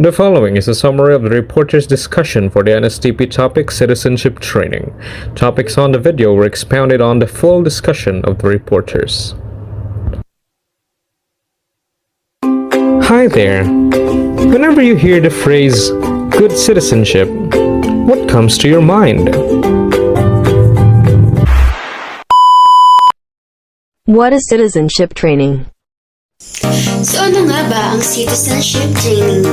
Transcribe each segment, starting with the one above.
The following is a summary of the reporter's discussion for the NSTP topic Citizenship Training. Topics on the video were expounded on the full discussion of the reporters. Hi there. Whenever you hear the phrase good citizenship, what comes to your mind? What is citizenship training? So ano nga ba ang citizenship training?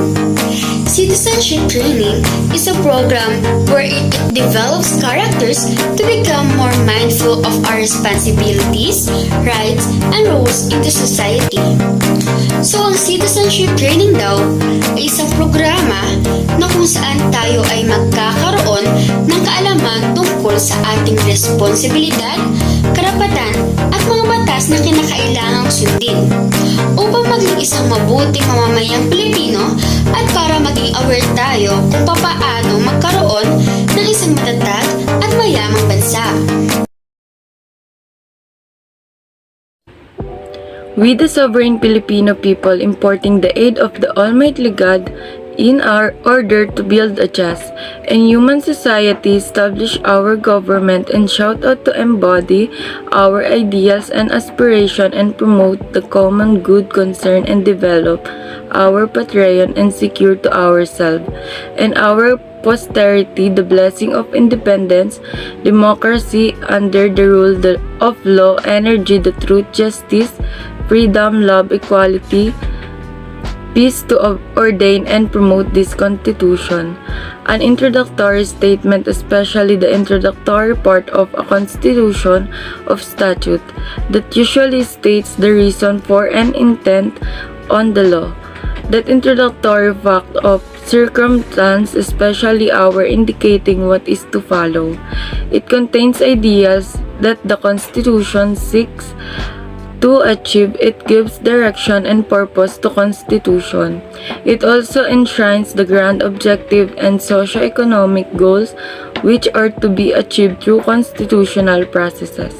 Citizenship training is a program where it develops characters to become more mindful of our responsibilities, rights, and roles in the society. So ang citizenship training daw ay isang programa na kung saan tayo ay magkakaroon ng kaalaman tungkol sa ating responsibilidad, karapatan, at mga batas na kinakailangang sundin upang maging isang mabuting mamamayang Pilipino at para maging aware tayo kung papaano magkaroon ng isang matatag at mayamang bansa. We the sovereign Filipino people importing the aid of the Almighty God in our order to build a just and human society, establish our government, and shout out to embody our ideals and aspiration and promote the common good concern and develop our patriotism and secure to ourselves and our posterity the blessing of independence, democracy under the rule of law, energy, the truth, justice, freedom, love, equality, peace to ordain and promote this Constitution. An introductory statement, especially the introductory part of a Constitution of statute, that usually states the reason for and intent on the law. That introductory fact of circumstance, especially our indicating what is to follow. It contains ideas that the Constitution seeks to achieve. It gives direction and purpose to Constitution. It also enshrines the grand objective and socio-economic goals which are to be achieved through constitutional processes.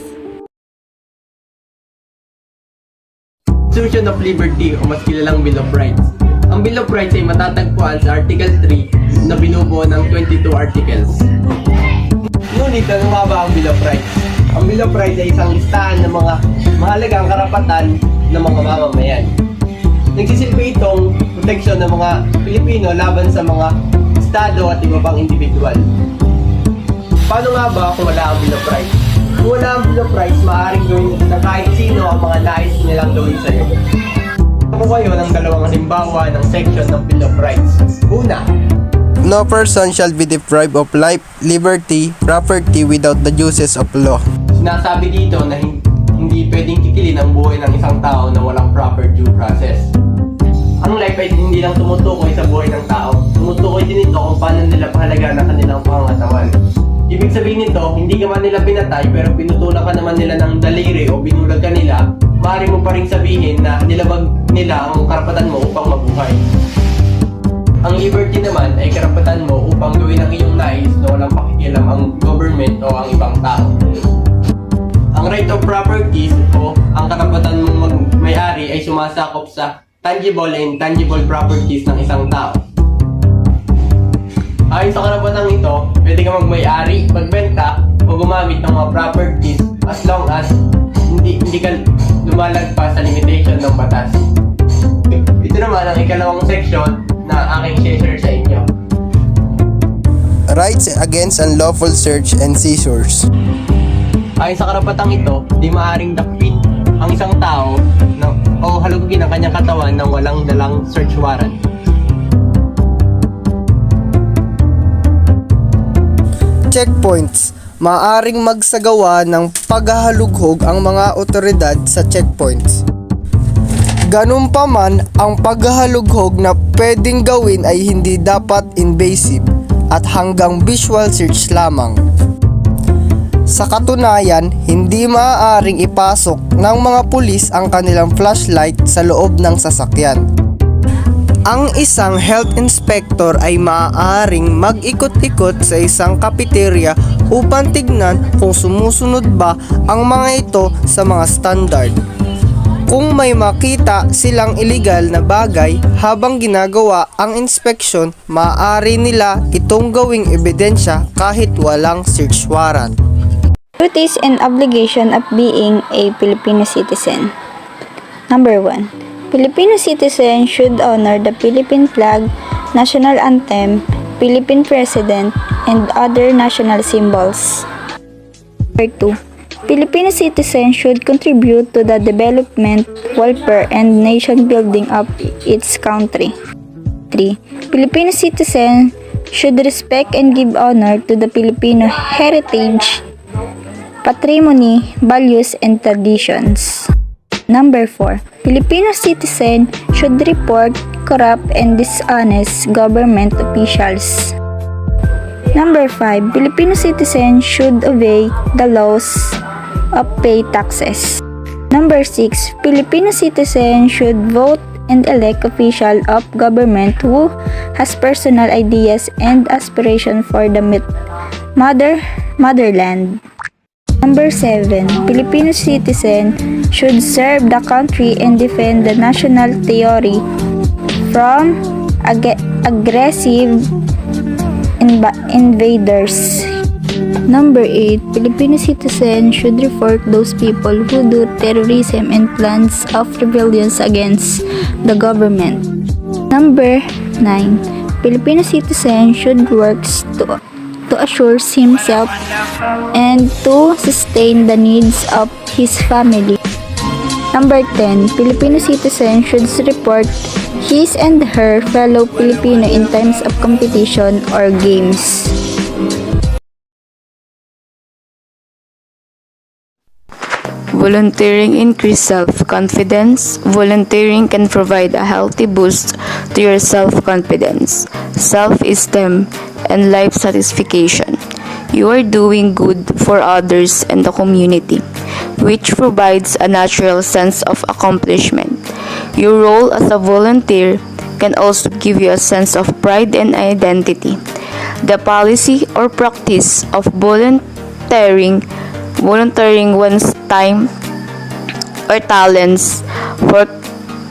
Constitution of Liberty o mas kilalang Bill of Rights. Ang Bill of Rights ay matatagpuan sa Article 3 na binubuo ng 22 articles. Ngunit ano nga ba ang Bill of Rights? Ang Bill of Rights ay isang listahan ng mga mahalagang karapatan ng mga mamamayan. Nagsisilbi itong proteksyon ng mga Pilipino laban sa mga estado at iba pang individual. Paano nga ba kung wala ang Bill of Rights? Kung wala ang Bill of Rights, maaaring gawin ng kahit sino ang mga nais nilang gawin sa'yo. Ako kayo ng dalawang halimbawa ng section ng Bill of Rights. Una, no person shall be deprived of life, liberty, property without the uses of law. sinasabi dito na hindi pwedeng kikilin ang buhay ng isang tao na walang proper due process. Ang life ay hindi lang tumutukoy sa buhay ng tao, tumutukoy din ito kung paano nila pahalagaan ang kanilang pangangatawan. Ibig sabihin nito, hindi ka man nila pinatay pero pinutulan ka naman nila ng daliri o binulag ka nila, maaari mo pa rin sabihin na nilabag nila ang karapatan mo upang mabuhay. Ang liberty naman ay karapatan mo upang gawin ang iyong nais na walang pakikialam ang government o ang ibang tao. Ang right of properties o ang karapatan mong may-ari ay sumasakop sa tangible and intangible properties ng isang tao. Ayon sa karapatang ito, pwede ka magmay-ari, magbenta, o gumamit ng mga properties as long as hindi ka lumalagpas sa limitation ng batas. Ito naman ang ikalawang section na aking share sa inyo. Rights against unlawful search and seizures. Ayon sa karapatang ito, di maaaring dakpin ang isang tao o halugugin ang kanyang katawan nang walang dalang search warrant. Checkpoints. Maaring magsagawa ng paghahalughog ang mga otoridad sa checkpoints. Ganun pa man, ang paghahalughog na pwedeng gawin ay hindi dapat invasive at hanggang visual search lamang. Sa katunayan, hindi maaaring ipasok ng mga pulis ang kanilang flashlight sa loob ng sasakyan. Ang isang health inspector ay maaaring mag-ikot-ikot sa isang cafeteria upang tignan kung sumusunod ba ang mga ito sa mga standard. Kung may makita silang illegal na bagay habang ginagawa ang inspeksyon, maaari nila itong gawing ebidensya kahit walang search warrant. Duties and obligation of being a Filipino citizen. Number 1. Filipino citizen should honor the Philippine flag, national anthem, Philippine president, and other national symbols. Number 2. Filipino citizens should contribute to the development, welfare, and nation building of its country. 3. Filipino citizens should respect and give honor to the Filipino heritage, patrimony, values, and traditions. Number 4. Filipino citizens should report corrupt and dishonest government officials. Number 5. Filipino citizens should obey the laws of pay taxes. Number 6. Filipino citizens should vote and elect official of government who has personal ideas and aspiration for the motherland. Number 7. Filipino citizens should serve the country and defend the national theory from aggressive invaders. Number 8. Filipino citizens should report those people who do terrorism and plans of rebellions against the government. Number 9. Filipino citizens should work to assure himself and to sustain the needs of his family. Number 10. Filipino citizens should report his and her fellow Filipino in times of competition or games. Volunteering increases self-confidence. Volunteering can provide a healthy boost to your self-confidence, self-esteem, and life satisfaction. You are doing good for others and the community, which provides a natural sense of accomplishment. Your role as a volunteer can also give you a sense of pride and identity. The policy or practice of volunteering one's time or talents for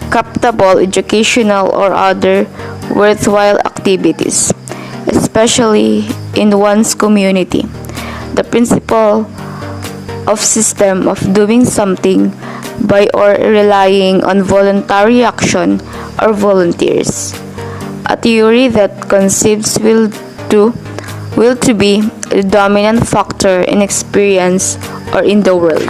captable educational or other worthwhile activities, especially in one's community. The principle of system of doing something by or relying on voluntary action or volunteers. A theory that conceives will to be the dominant factor in experience or in the world.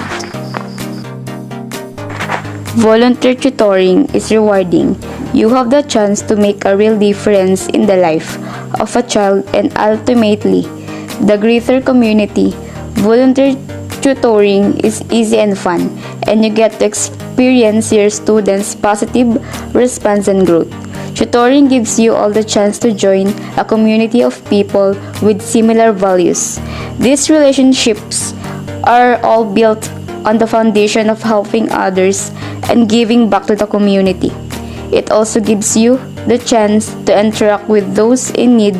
Volunteer tutoring is rewarding. You have the chance to make a real difference in the life of a child and ultimately the greater community. Volunteer tutoring is easy and fun, and you get to experience your students' positive response and growth. Tutoring gives you all the chance to join a community of people with similar values. These relationships are all built on the foundation of helping others and giving back to the community. It also gives you the chance to interact with those in need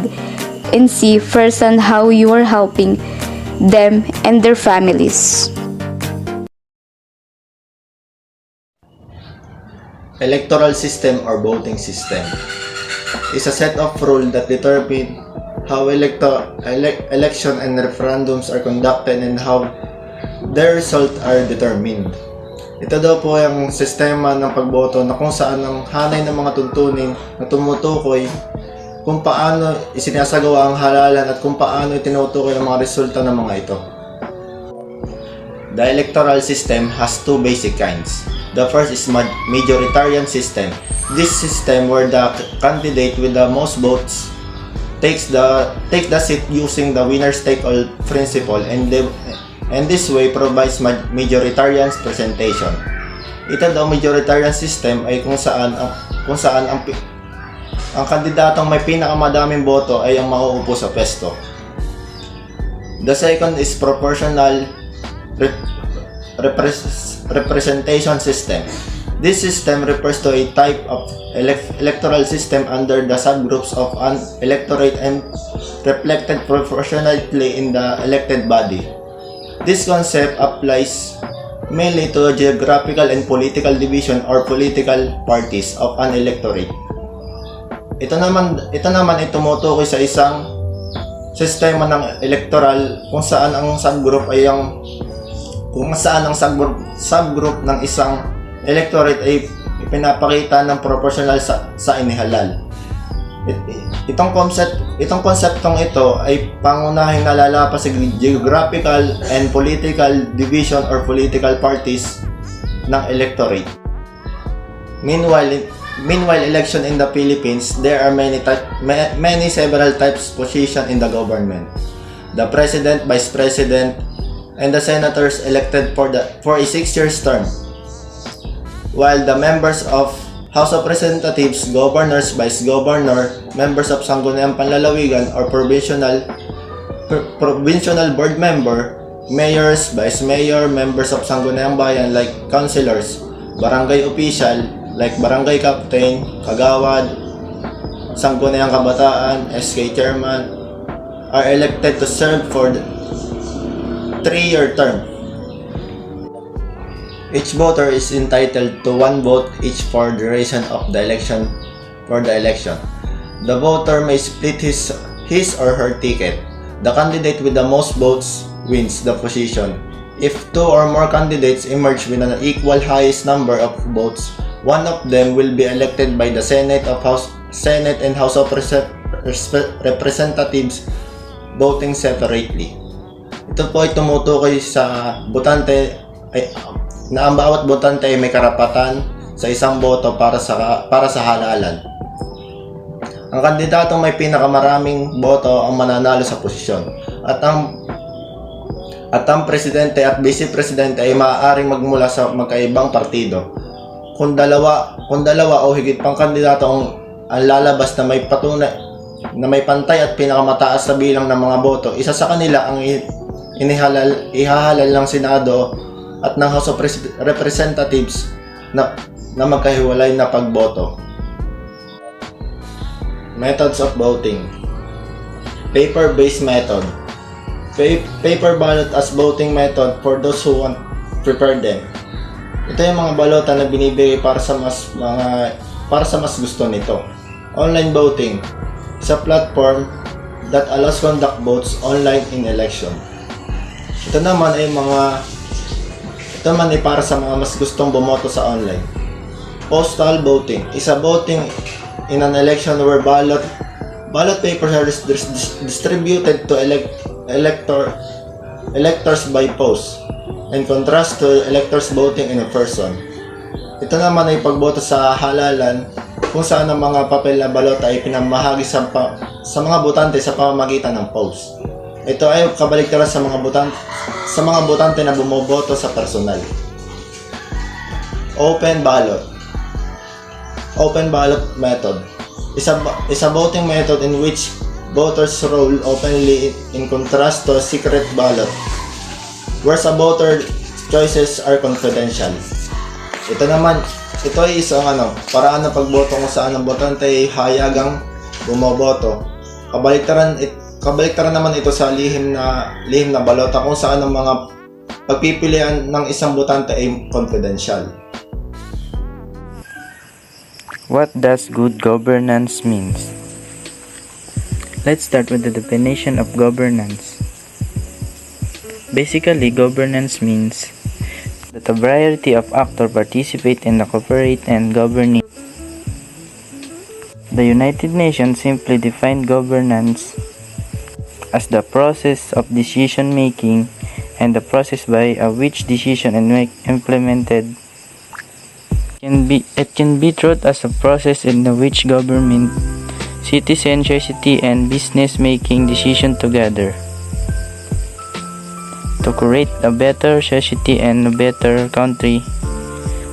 and see firsthand how you are helping them and their families. Electoral system or voting system is a set of rules that determine how election and referendums are conducted and how their results are determined. Ito daw po yung sistema ng pagboto na kung saan ang hanay ng mga tuntunin na tumutukoy kung paano isinasagawa ang halalan at kung paano itinutukoy ang mga resulta ng mga ito. The electoral system has two basic kinds. The first is majoritarian system. This system where the candidate with the most votes takes the seat using the winner's take all principle and this way provides majoritarian presentation. Ito daw majoritarian system ay kung saan ang kandidatong may pinakamadaming boto ay ang mauupo sa pwesto. The second is proportional representation system. This system refers to a type of electoral system under the subgroups of an electorate and reflected proportionately in the elected body. This concept applies mainly to geographical and political division or political parties of an electorate. Ito naman ay tumutukoy sa isang sistema ng electoral kung saan ang subgroup ng isang electorate ay ipinapakita ng proportional sa inihalal. Itong konseptong ito ay pangunahing nalalapas sa geographical and political division or political parties ng electorate. Meanwhile, election in the Philippines, there are several types position in the government. The President, Vice President, and the Senators elected for a 6-year term. While the members of House of Representatives, Governors, Vice Governor, members of Sangguniang Panlalawigan or Provincial Board Member, Mayors, Vice Mayor, members of Sangguniang Bayan like Councilors, Barangay Official, like Barangay Captain, Kagawad, Sangguniang Kabataan, SK Chairman, are elected to serve for the 3-year term. Each voter is entitled to 1 vote each for the duration of the election. The voter may split his or her ticket. The candidate with the most votes wins the position. If 2 or more candidates emerge with an equal highest number of votes, one of them will be elected by the Senate and House of Representatives voting separately. Ito po ay tumutukoy sa na ang bawat botante ay may karapatan sa isang boto para sa halalan. Ang kandidatong may pinakamaraming boto ang mananalo sa posisyon at ang presidente at vice-presidente ay maaaring magmula sa magkaibang partido. Kung dalawa o higit pang kandidato ang lalabas na may pantay at pinakamataas sa bilang ng mga boto, isa sa kanila ang ihahalal ng Senado at ng House of Representatives na magkahiwalay na pagboto. Methods of voting. Paper-based method. Paper ballot as voting method for those who want prepare them. Ito yung mga balota na binibigay para sa mas gusto nito. Online voting. Sa platform that allows conduct votes online in election. Ito naman ay para sa mga mas gustong bumoto sa online. Postal voting. Isa voting in an election where ballot papers are distributed to electors by post, in contrast to electors voting in person. Ito naman ay pagboto sa halalan kung saan ang mga papel na balota ay pinamahagi sa mga botante sa pamamagitan ng post. Ito ay kabaligtaran sa mga botante na bumoboto sa personal. Open ballot method. Isa voting method in which voters roll openly in contrast to a secret ballot, where sa voter choices are confidential. Ito ay isang paraan ng pagboto kung saan ang botante ay hayagang bumoboto. Kabaliktaran naman ito sa lihim na balota kung saan ang mga pagpipilian ng isang botante ay confidential. What does good governance means? Let's start with the definition of governance. Basically, governance means that a variety of actors participate in the cooperate and governing. The United Nations simply defined governance as the process of decision making and the process by which decision is implemented. It can be thought as a process in which government, citizen, society, and business making decisions together to create a better society and a better country.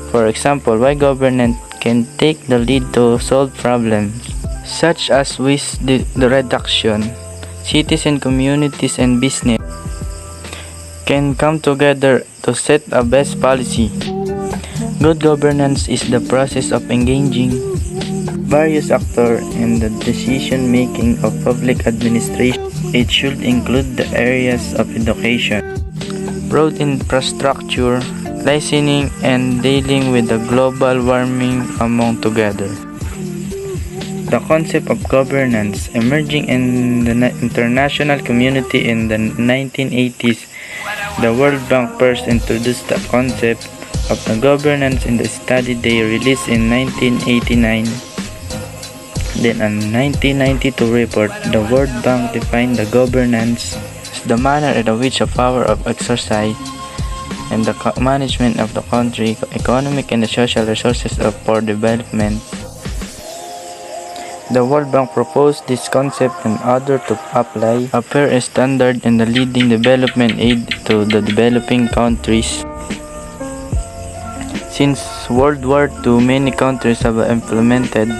For example, why government can take the lead to solve problems such as waste reduction. Citizen communities and business can come together to set a best policy. Good governance is the process of engaging various actors in the decision-making of public administration. It should include the areas of education, road infrastructure, listening, and dealing with the global warming among together. The concept of governance emerging in the international community in the 1980s, the World Bank first introduced the concept of the governance in the study they released in 1989. Then a 1992 report, the World Bank defined the governance as the manner in which a power of exercise and the management of the country, economic and the social resources for development. The World Bank proposed this concept in order to apply a fair standard in the leading development aid to the developing countries. Since World War II, many countries have implemented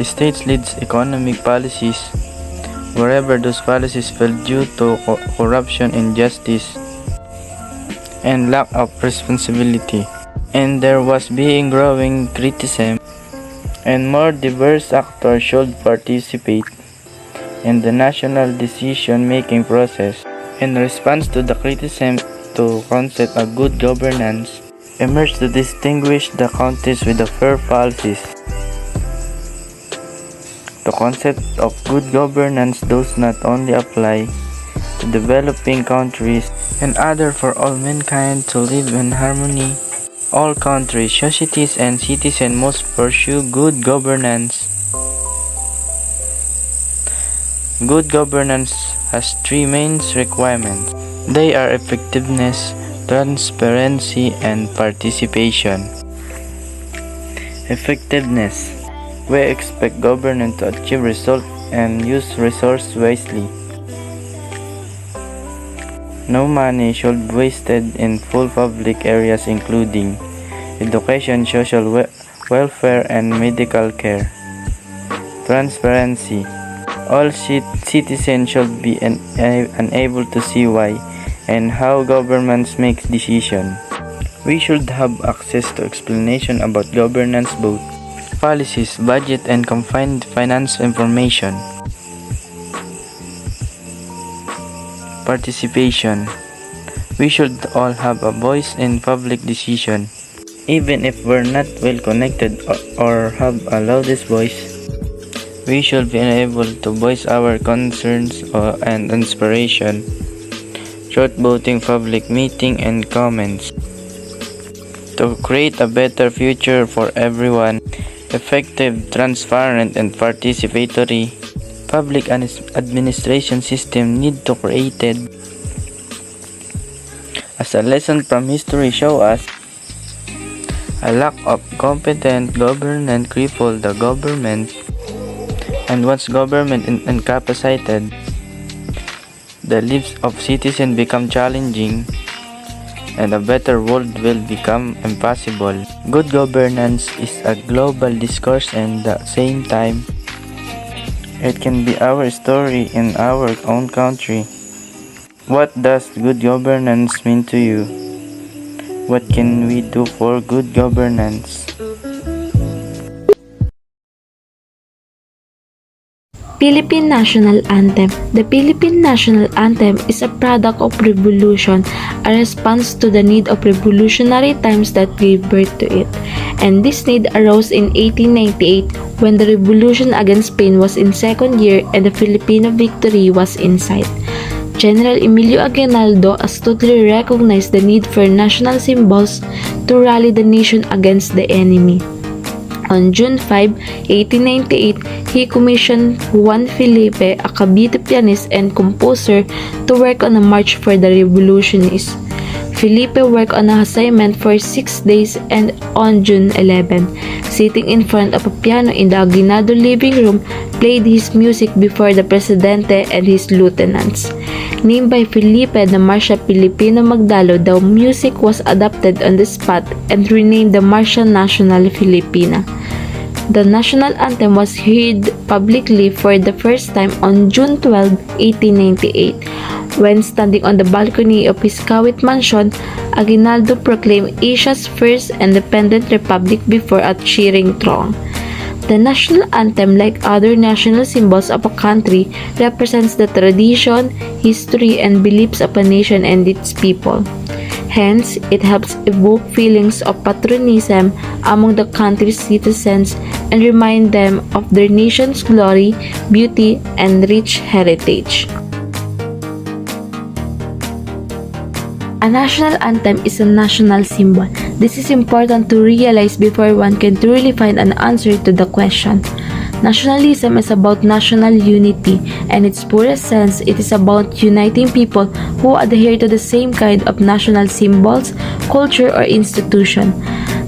state-led economic policies wherever those policies failed due to corruption, injustice, and lack of responsibility. And there was being growing criticism and more diverse actors should participate in the national decision-making process. In response to the criticism, the concept of good governance emerged to distinguish the countries with the fair policies. The concept of good governance does not only apply to developing countries and other for all mankind to live in harmony. All countries, societies, and citizens must pursue good governance. Good governance has three main requirements. They are effectiveness, transparency, and participation. Effectiveness. We expect government to achieve results and use resources wisely. No money should be wasted in full public areas including education, social welfare, and medical care. Transparency. All citizens should be unable to see why and how governments make decisions. We should have access to explanation about governance, both policies, budget, and confined finance information. Participation. We should all have a voice in public decision. Even if we're not well connected or have a loudest voice, we should be able to voice our concerns and inspiration through voting, public meeting, and comments. To create a better future for everyone, effective, transparent, and participatory public administration system need to created. As a lesson from history show us, a lack of competent governance crippled the government, and once government incapacitated, the lives of citizens become challenging, and a better world will become impossible. Good governance is a global discourse and at the same time, it can be our story in our own country. What does good governance mean to you? What can we do for good governance? Philippine National Anthem. The Philippine National Anthem is a product of revolution, a response to the need of revolutionary times that gave birth to it. And this need arose in 1898 when the revolution against Spain was in second year and the Filipino victory was in sight. General Emilio Aguinaldo astutely recognized the need for national symbols to rally the nation against the enemy. On June 5, 1898, he commissioned Juan Felipe, a Cavite pianist and composer, to work on a march for the revolutionists. Felipe worked on an assignment for 6 days and on June 11, sitting in front of a piano in the Aguinaldo living room, played his music before the Presidente and his lieutenants. Named by Felipe the Marcha Pilipino Magdalo, the music was adapted on the spot and renamed the Marcha Nacional Filipina. The national anthem was heard publicly for the first time on June 12, 1898. When standing on the balcony of his Kawit mansion, Aguinaldo proclaimed Asia's first independent republic before a cheering throng. The national anthem, like other national symbols of a country, represents the tradition, history, and beliefs of a nation and its people. Hence, it helps evoke feelings of patriotism among the country's citizens and remind them of their nation's glory, beauty, and rich heritage. A national anthem is a national symbol. This is important to realize before one can truly find an answer to the question. Nationalism is about national unity, and in its purest sense, it is about uniting people who adhere to the same kind of national symbols, culture, or institution.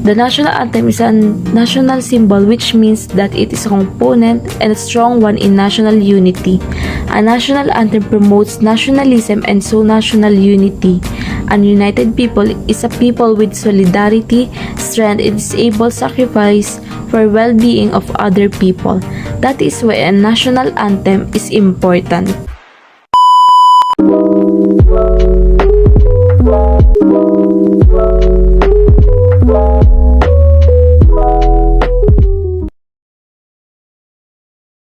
The national anthem is a national symbol, which means that it is a component and a strong one in national unity. A national anthem promotes nationalism and so national unity. An united people is a people with solidarity, strength, and is able to sacrifice for well-being of other people. That is why a national anthem is important.